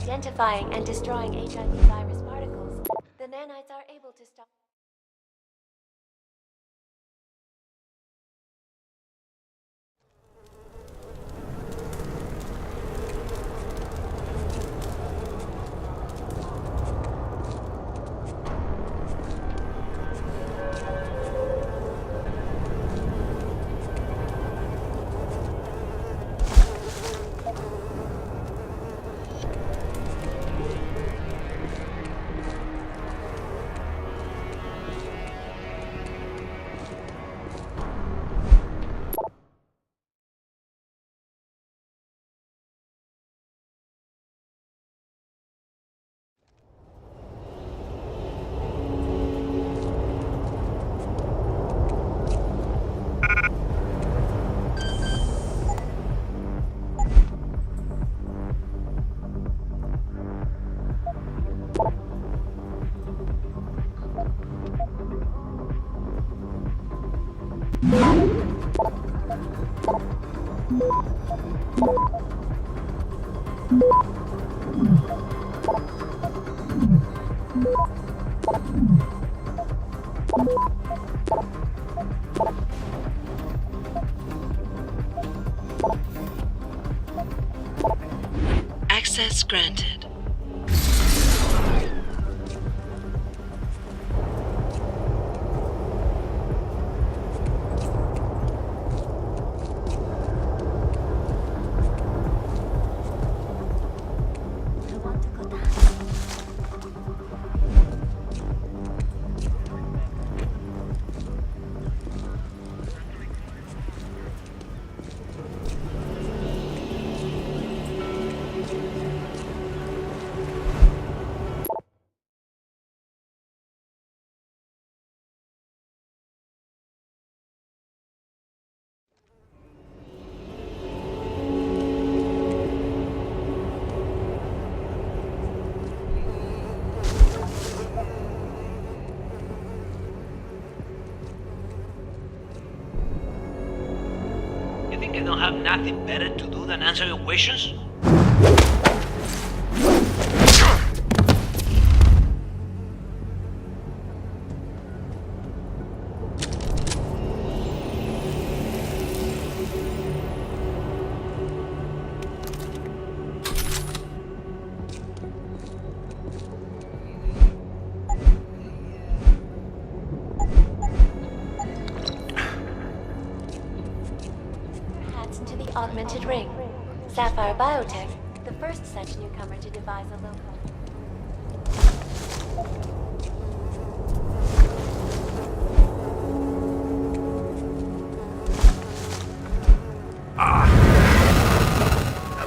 identifying and destroying HIV virus particles, the nanites are able to stop. Access granted. You think I don't have nothing better to do than answer your questions? Into the augmented ring. Sapphire Biotech, the first such newcomer to devise a logo.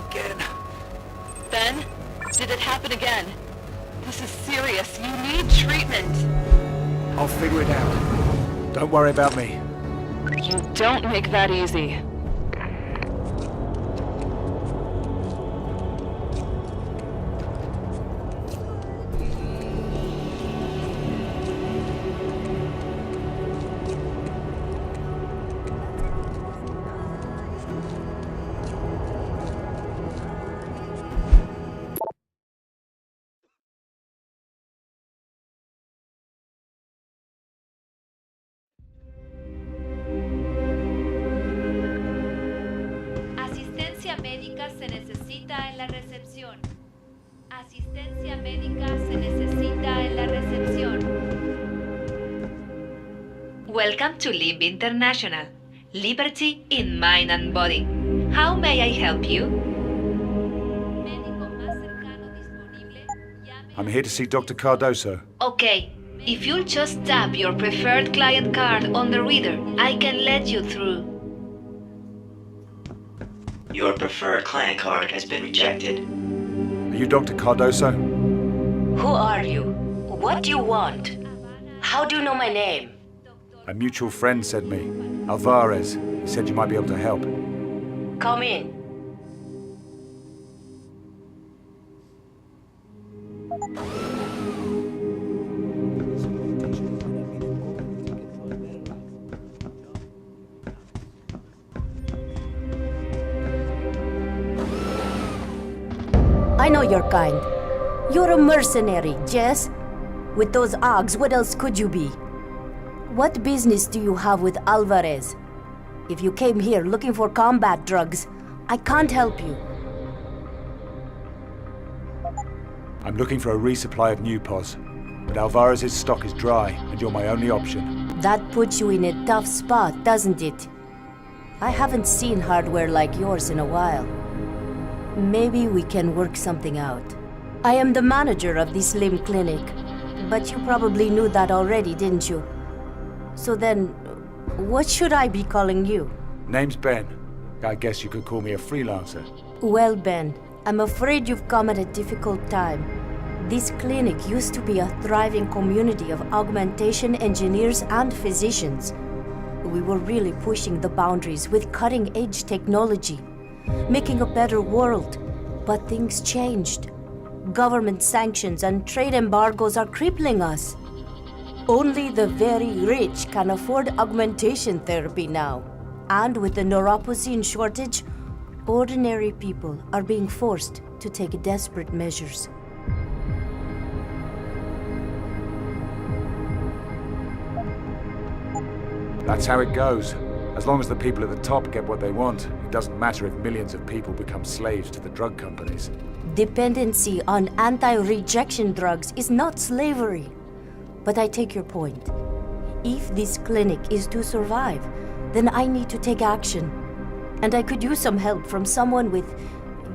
Again. Ben, did it happen again? This is serious. You need treatment. I'll figure it out. Don't worry about me. You don't make that easy. Asistencia médica se necesita en la recepción. Asistencia médica se necesita en la recepción. Welcome to LIB International. Liberty in mind and body. How may I help you? Médico más cercano disponible. I'm here to see Dr. Cardoso. Okay. If you'll just tap your preferred client card on the reader, I can let you through. Your preferred client card has been rejected. Are you Dr. Cardoso? Who are you? What do you want? How do you know my name? A mutual friend sent me. Alvarez. He said you might be able to help. Come in. I know your kind. You're a mercenary, Jess. With those Augs, what else could you be? What business do you have with Alvarez? If you came here looking for combat drugs, I can't help you. I'm looking for a resupply of new pos, but Alvarez's stock is dry, and you're my only option. That puts you in a tough spot, doesn't it? I haven't seen hardware like yours in a while. Maybe we can work something out. I am the manager of this limb clinic, but you probably knew that already, didn't you? So then, what should I be calling you? Name's Ben. I guess you could call me a freelancer. Well, Ben, I'm afraid you've come at a difficult time. This clinic used to be a thriving community of augmentation engineers and physicians. We were really pushing the boundaries with cutting-edge technology, making a better world. But things changed. Government sanctions and trade embargoes are crippling us. Only the very rich can afford augmentation therapy now. And with the neuropozyne shortage, ordinary people are being forced to take desperate measures. That's how it goes. As long as the people at the top get what they want, it doesn't matter if millions of people become slaves to the drug companies. Dependency on anti-rejection drugs is not slavery. But I take your point. If this clinic is to survive, then I need to take action. And I could use some help from someone with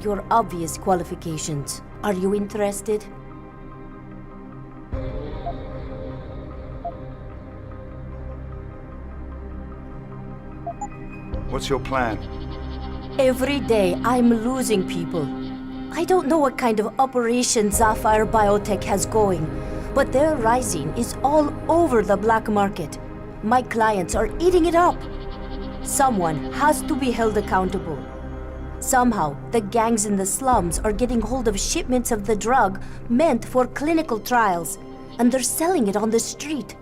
your obvious qualifications. Are you interested? What's your plan? Every day I'm losing people. I don't know what kind of operation Sapphire Biotech has going, but their rising is all over the black market. My clients are eating it up. Someone has to be held accountable. Somehow, the gangs in the slums are getting hold of shipments of the drug meant for clinical trials, and they're selling it on the street.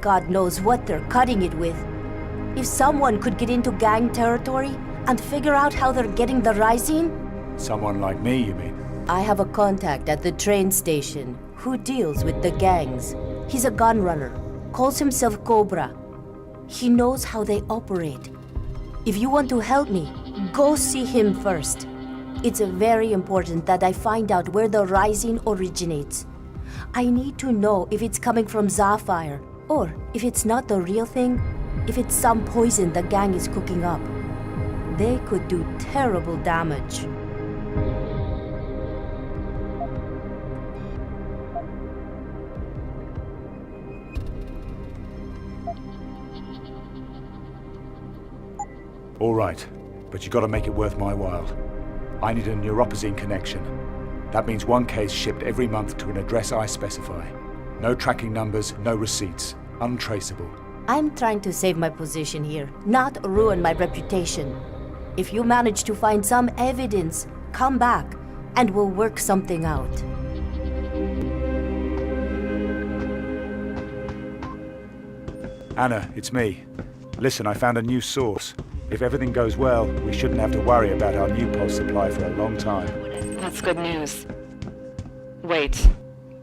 God knows what they're cutting it with. If someone could get into gang territory and figure out how they're getting the rising... Someone like me, you mean? I have a contact at the train station who deals with the gangs. He's a gun runner, calls himself Cobra. He knows how they operate. If you want to help me, go see him first. It's very important that I find out where the rising originates. I need to know if it's coming from Sapphire, or if it's not the real thing, if it's some poison the gang is cooking up. They could do terrible damage. All right, but you gotta make it worth my while. I need a neuropozyne connection. That means one case shipped every month to an address I specify. No tracking numbers, no receipts. Untraceable. I'm trying to save my position here, not ruin my reputation. If you manage to find some evidence, come back, and we'll work something out. Anna, it's me. Listen, I found a new source. If everything goes well, we shouldn't have to worry about our new pulse supply for a long time. That's good news. Wait.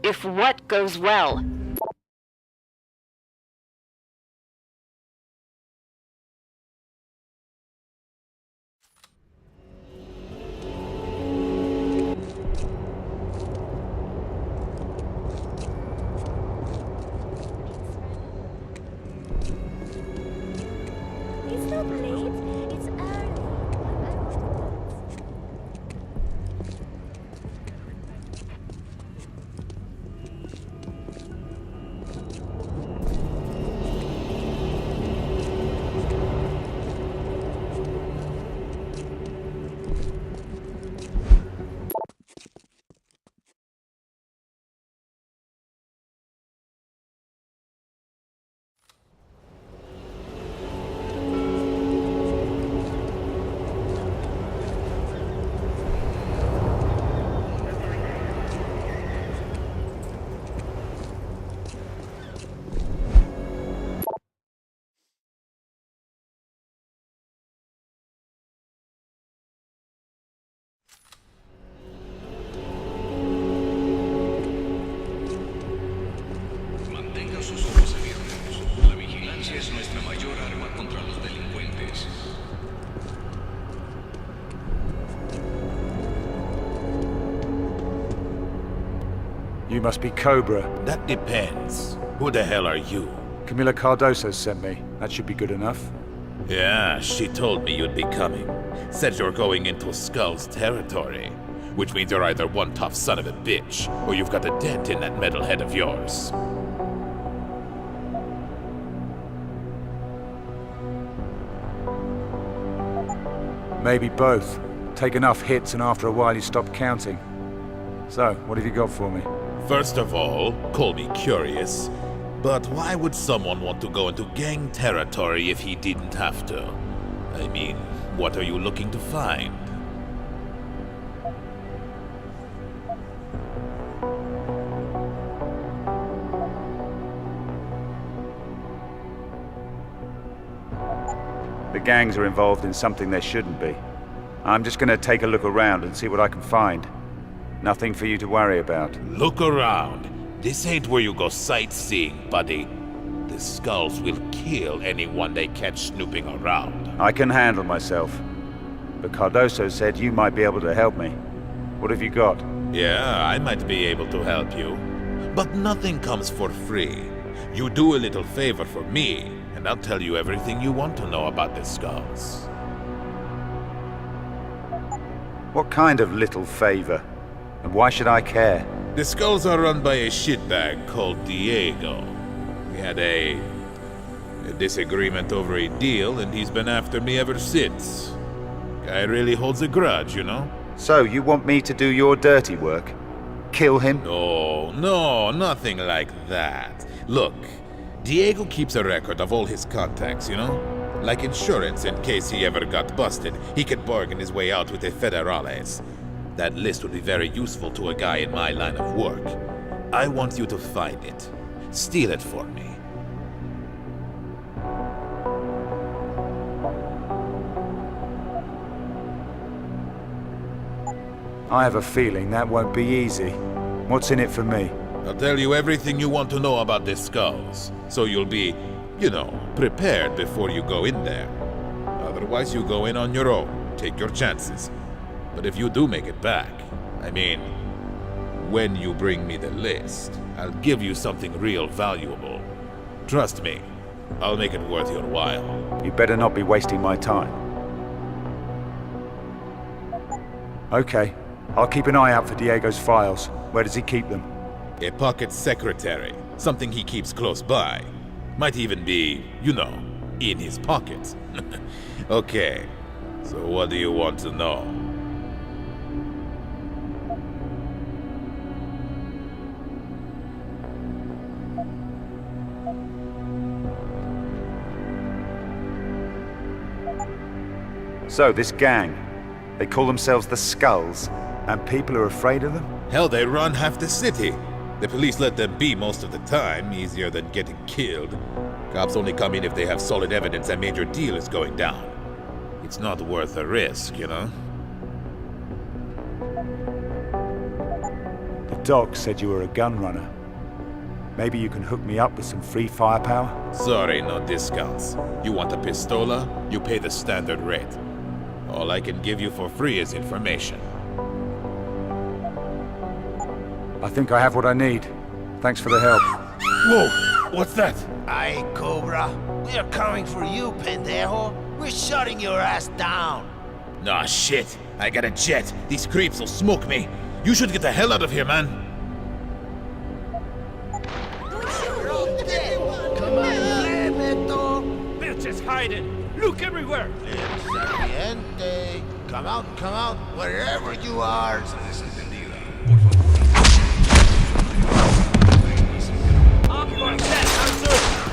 If what goes well? It's not late. It's early. You must be Cobra. That depends. Who the hell are you? Camila Cardoso sent me. That should be good enough. Yeah, she told me you'd be coming. Said you're going into Skull's territory. Which means you're either one tough son of a bitch, or you've got a dent in that metal head of yours. Maybe both. Take enough hits and after a while you stop counting. So, what have you got for me? First of all, call me curious, but why would someone want to go into gang territory if he didn't have to? I mean, what are you looking to find? The gangs are involved in something they shouldn't be. I'm just gonna take a look around and see what I can find. Nothing for you to worry about. Look around. This ain't where you go sightseeing, buddy. The Skulls will kill anyone they catch snooping around. I can handle myself. But Cardoso said you might be able to help me. What have you got? Yeah, I might be able to help you. But nothing comes for free. You do a little favor for me, and I'll tell you everything you want to know about the Skulls. What kind of little favor? And why should I care? The Skulls are run by a shitbag called Diego. We had a disagreement over a deal, and he's been after me ever since. Guy really holds a grudge, you know? So, you want me to do your dirty work? Kill him? No, nothing like that. Look, Diego keeps a record of all his contacts, you know? Like insurance in case he ever got busted. He could bargain his way out with the Federales. That list would be very useful to a guy in my line of work. I want you to find it. Steal it for me. I have a feeling that won't be easy. What's in it for me? I'll tell you everything you want to know about the Skulls, so you'll be, you know, prepared before you go in there. Otherwise, you go in on your own. Take your chances. But if you do make it back, I mean, when you bring me the list, I'll give you something real valuable. Trust me, I'll make it worth your while. You better not be wasting my time. Okay, I'll keep an eye out for Diego's files. Where does he keep them? A pocket secretary, something he keeps close by. Might even be, you know, in his pocket. Okay, so what do you want to know? So, this gang, they call themselves the Skulls, and people are afraid of them? Hell, they run half the city. The police let them be most of the time, easier than getting killed. Cops only come in if they have solid evidence a major deal is going down. It's not worth the risk, you know? The doc said you were a gun runner. Maybe you can hook me up with some free firepower? Sorry, no discounts. You want a pistola? You pay the standard rate. All I can give you for free is information. I think I have what I need. Thanks for the help. Whoa! What's that? Aye, Cobra. We are coming for you, pendejo. We're shutting your ass down. Nah, shit. I got a jet. These creeps will smoke me. You should get the hell out of here, man. Come on, Beto. Bitches hiding. Look everywhere. Serpiente. Come out, wherever you are. I'm going to answer.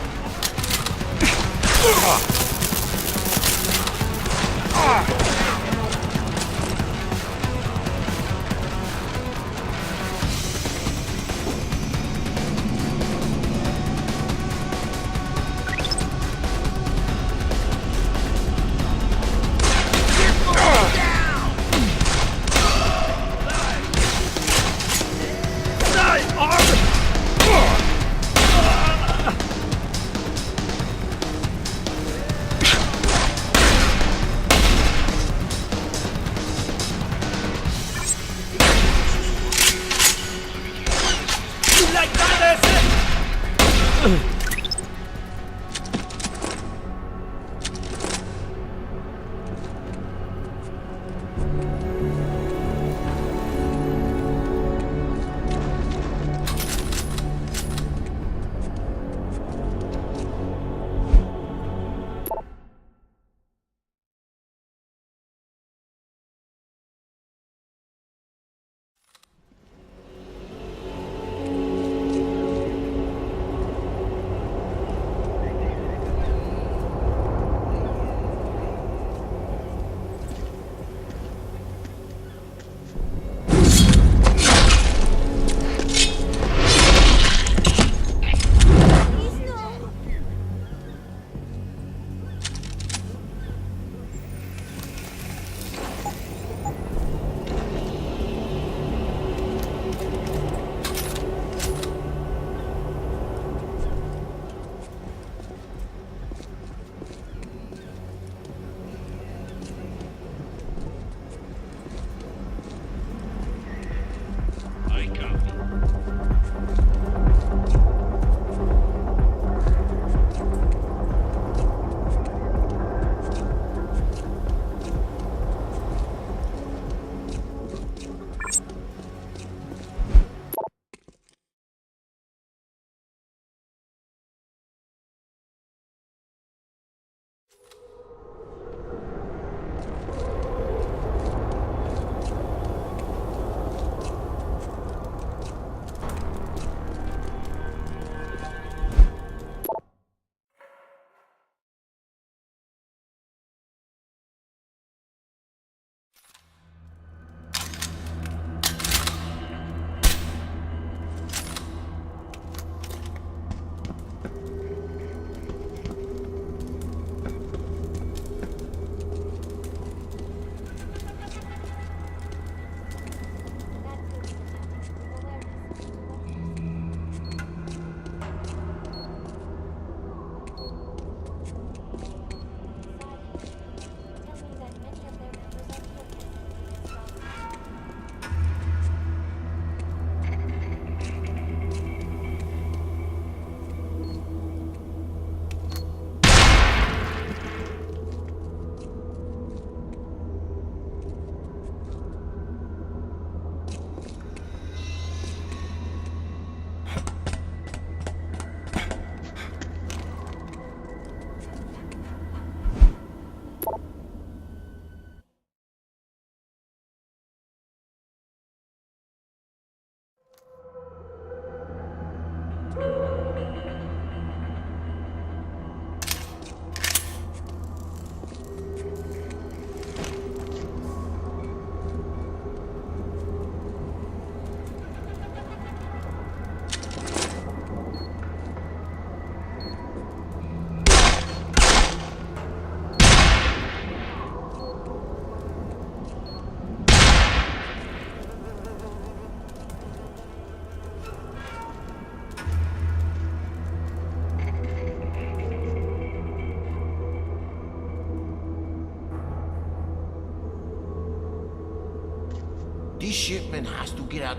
This shipment has to get out.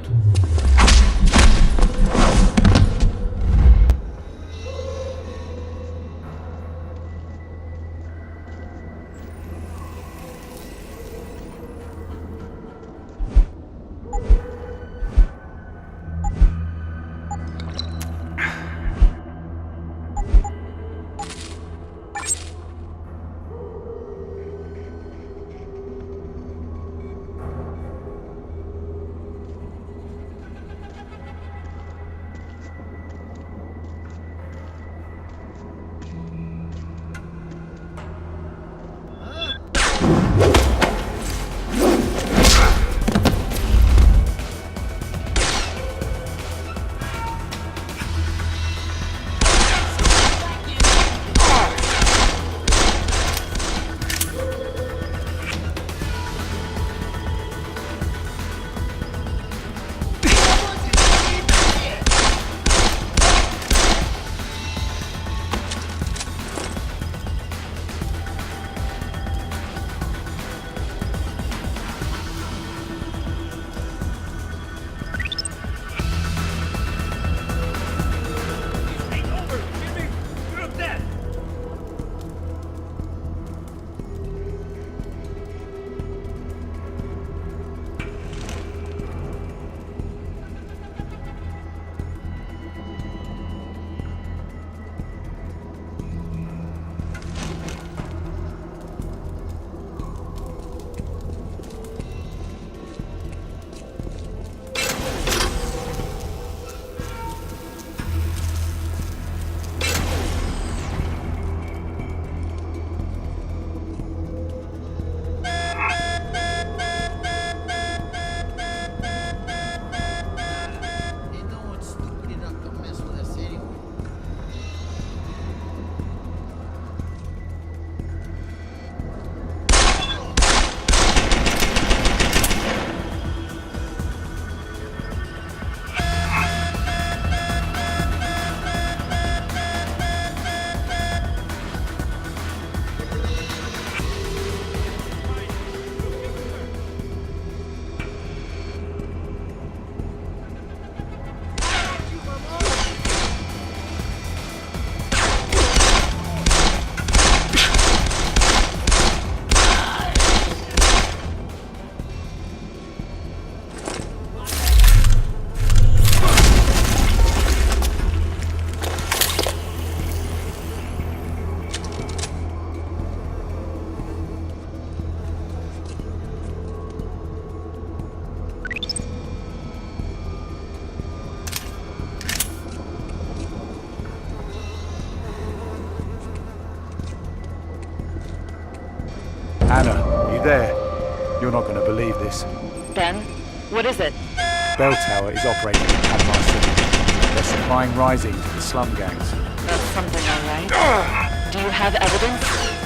you there? You're not going to believe this. Ben? What is it? Bell Tower is operating in Panama City. They're supplying Rising to the slum gangs. That's something, alright. Do you have evidence?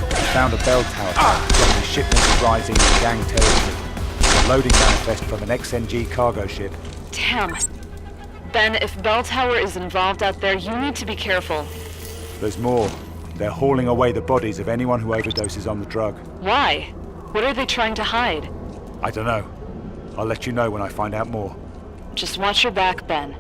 We found a bell tower dropping a shipment of Rising in gang territory. A loading manifest from an XNG cargo ship. Damn. Ben, if Bell Tower is involved out there, you need to be careful. There's more. They're hauling away the bodies of anyone who overdoses on the drug. Why? What are they trying to hide? I don't know. I'll let you know when I find out more. Just watch your back, Ben.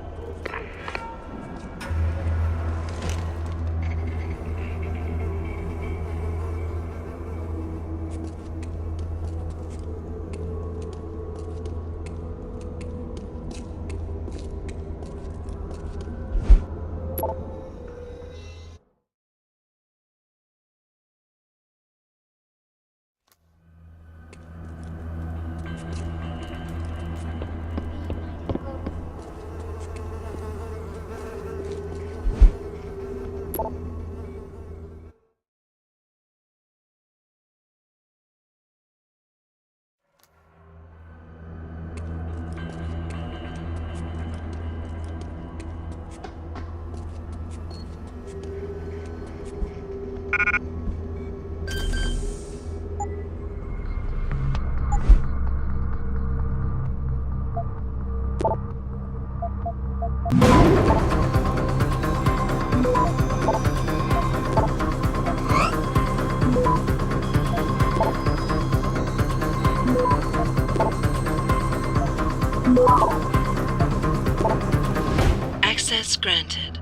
Access granted.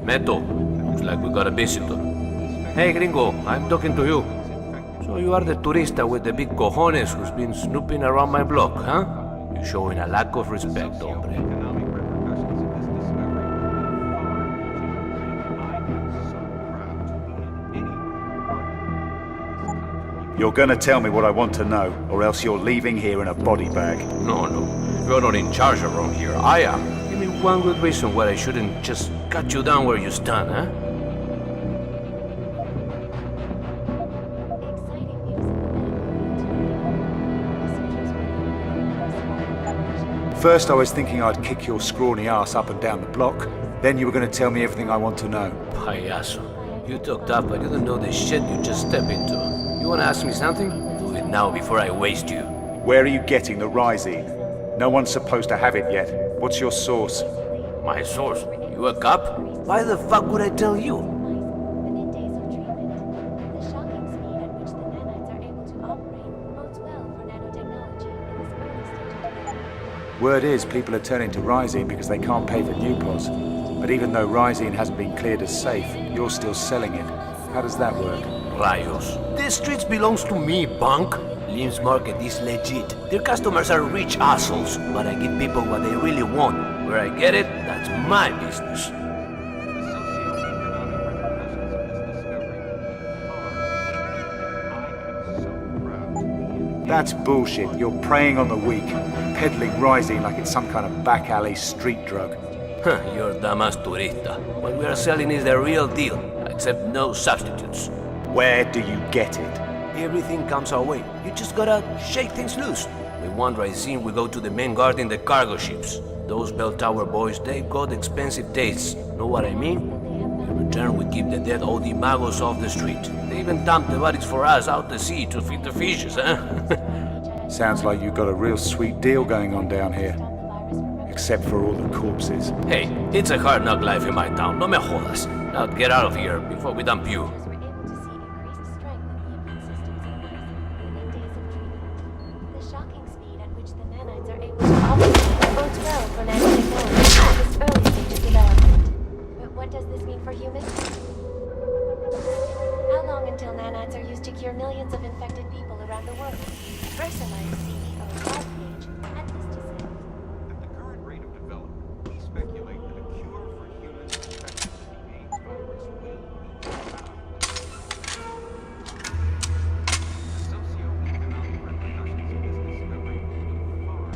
Meto, looks like we got a visitor. Hey, gringo, I'm talking to you. So you are the turista with the big cojones who's been snooping around my block, huh? You're showing a lack of respect, hombre. You're gonna tell me what I want to know, or else you're leaving here in a body bag. No, you're not in charge around here. I am. Give me one good reason why I shouldn't just cut you down where you stand, huh? First I was thinking I'd kick your scrawny ass up and down the block. Then you were gonna tell me everything I want to know. Payaso. You talk tough, but you don't know the shit you just step into. You wanna ask me something? Do it now before I waste you. Where are you getting the Rising? No one's supposed to have it yet. What's your source? My source? You a cop? Why the fuck would I tell you? Word is people are turning to Rising because they can't pay for new pods. But even though Rising hasn't been cleared as safe, you're still selling it. How does that work? Rayos. This streets belongs to me, punk. Lim's market is legit. Their customers are rich assholes, but I give people what they really want. Where I get it, that's my business. That's bullshit. You're preying on the weak, peddling Rising like it's some kind of back alley street drug. You're damas turista. What we are selling is the real deal, except no substitutes. Where do you get it? Everything comes our way. You just gotta shake things loose. We want Rising, we go to the main guard in the cargo ships. Those bell tower boys, they've got expensive tastes. Know what I mean? In return, we keep the dead OD magos off the street. They even dump the bodies for us out to sea to feed the fishes, huh? Sounds like you've got a real sweet deal going on down here. Except for all the corpses. Hey, it's a hard knock life in my town. No me jodas. Now get out of here before we dump you. Millions of infected people around the world. Versailles CEO webpage had this to say. At the current rate of development, we speculate that a cure for humans infected with the AIDS virus will be found. The socio-economic repercussions of this discovery will be far.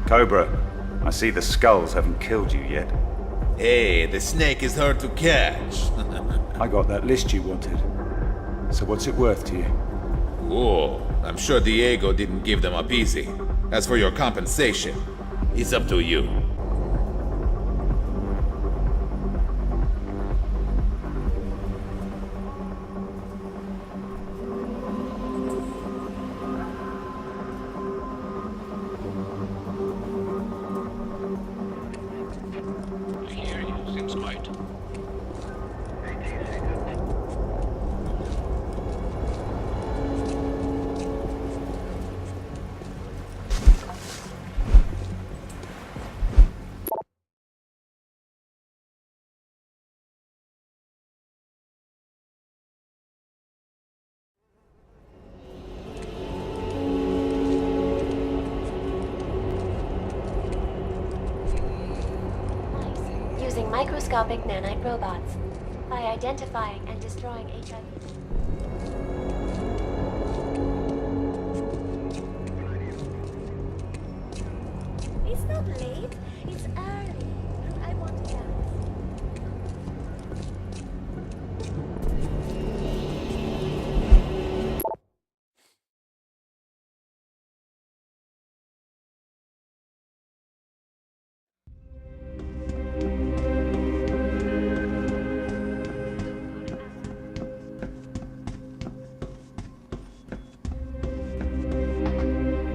Cobra, I see the skulls haven't killed you yet. Hey, the snake is hard to catch. I got that list you wanted. So what's it worth to you? Whoa, I'm sure Diego didn't give them up easy. As for your compensation, it's up to you. I hear you. Seems quite. Using microscopic nanite robots. By identifying and destroying HIV. It's not late, it's early. And I want to dance.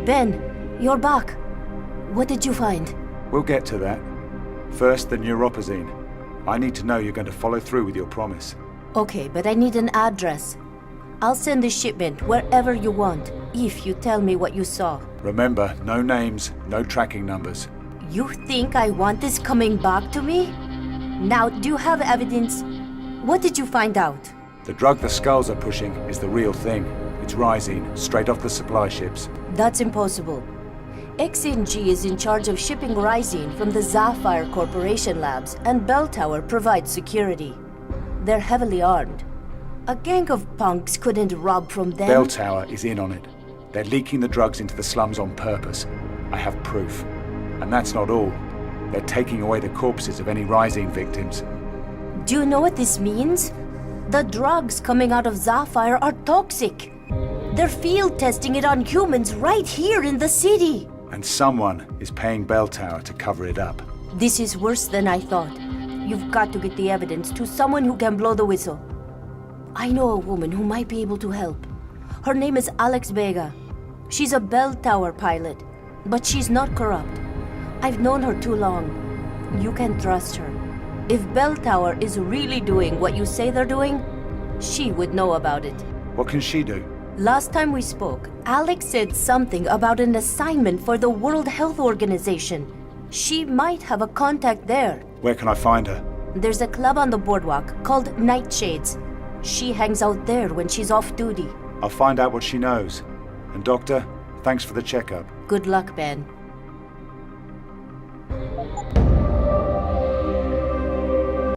Ben, you're back. What did you find? We'll get to that. First, the neuropazine. I need to know you're going to follow through with your promise. Okay, but I need an address. I'll send the shipment wherever you want, if you tell me what you saw. Remember, no names, no tracking numbers. You think I want this coming back to me? Now, do you have evidence? What did you find out? The drug the skulls are pushing is the real thing. It's Rhizine, straight off the supply ships. That's impossible. XNG is in charge of shipping Rhizine from the Sapphire Corporation labs, and Bell Tower provides security. They're heavily armed. A gang of punks couldn't rob from them. Bell Tower is in on it. They're leaking the drugs into the slums on purpose. I have proof. And that's not all. They're taking away the corpses of any Rhizine victims. Do you know what this means? The drugs coming out of Sapphire are toxic. They're field testing it on humans right here in the city. And someone is paying Bell Tower to cover it up. This is worse than I thought. You've got to get the evidence to someone who can blow the whistle. I know a woman who might be able to help. Her name is Alex Vega. She's a bell tower pilot, but she's not corrupt. I've known her too long. You can trust her. If Bell Tower is really doing what you say they're doing, she would know about it. What can she do? Last time we spoke, Alex said something about an assignment for the World Health Organization. She might have a contact there. Where can I find her? There's a club on the boardwalk called Nightshades. She hangs out there when she's off duty. I'll find out what she knows. And Doctor, thanks for the checkup. Good luck, Ben.